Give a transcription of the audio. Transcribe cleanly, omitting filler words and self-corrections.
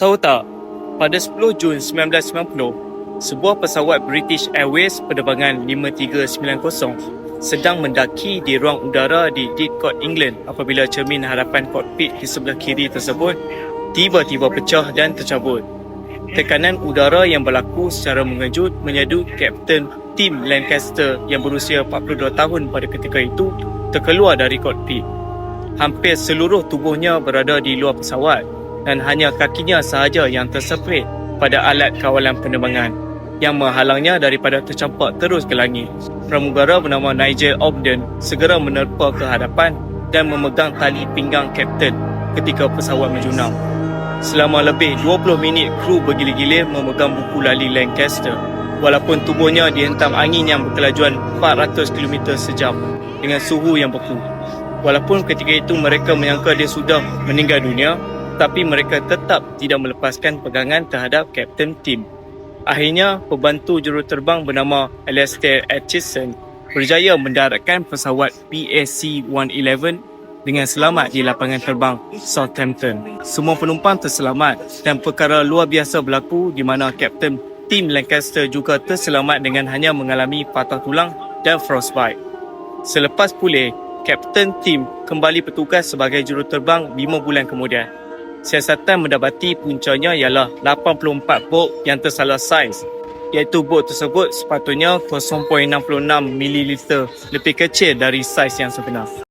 Tahu tak, pada 10 Jun 1990, sebuah pesawat British Airways penerbangan 5390 sedang mendaki di ruang udara di Didcot, England apabila cermin hadapan kokpit di sebelah kiri tersebut tiba-tiba pecah dan tercabut. Tekanan udara yang berlaku secara mengejut menyedut Kapten Tim Lancaster yang berusia 42 tahun pada ketika itu terkeluar dari kokpit. Hampir seluruh tubuhnya berada di luar pesawat dan hanya kakinya sahaja yang tersepit pada alat kawalan penerbangan yang menghalangnya daripada tercampak terus ke langit. Pramugara bernama Nigel Ogden segera menerpa ke hadapan dan memegang tali pinggang kapten ketika pesawat menjunam. Selama lebih 20 minit kru bergila-gila memegang buku lali Lancaster walaupun tubuhnya dihentam angin yang berkelajuan 400 km sejam dengan suhu yang beku. Walaupun ketika itu mereka menyangka dia sudah meninggal dunia, tapi mereka tetap tidak melepaskan pegangan terhadap Kapten Tim. Akhirnya, pembantu juruterbang bernama Alastair Atchison berjaya mendaratkan pesawat PAC-111 dengan selamat di lapangan terbang Southampton. Semua penumpang terselamat dan perkara luar biasa berlaku di mana Kapten Tim Lancaster juga terselamat dengan hanya mengalami patah tulang dan frostbite. Selepas pulih, Kapten Tim kembali bertugas sebagai juruterbang 5 bulan kemudian. Siasatan mendapati puncanya ialah 84 bot yang tersalah saiz, iaitu bot tersebut sepatutnya 0.66 ml lebih kecil dari saiz yang sebenar.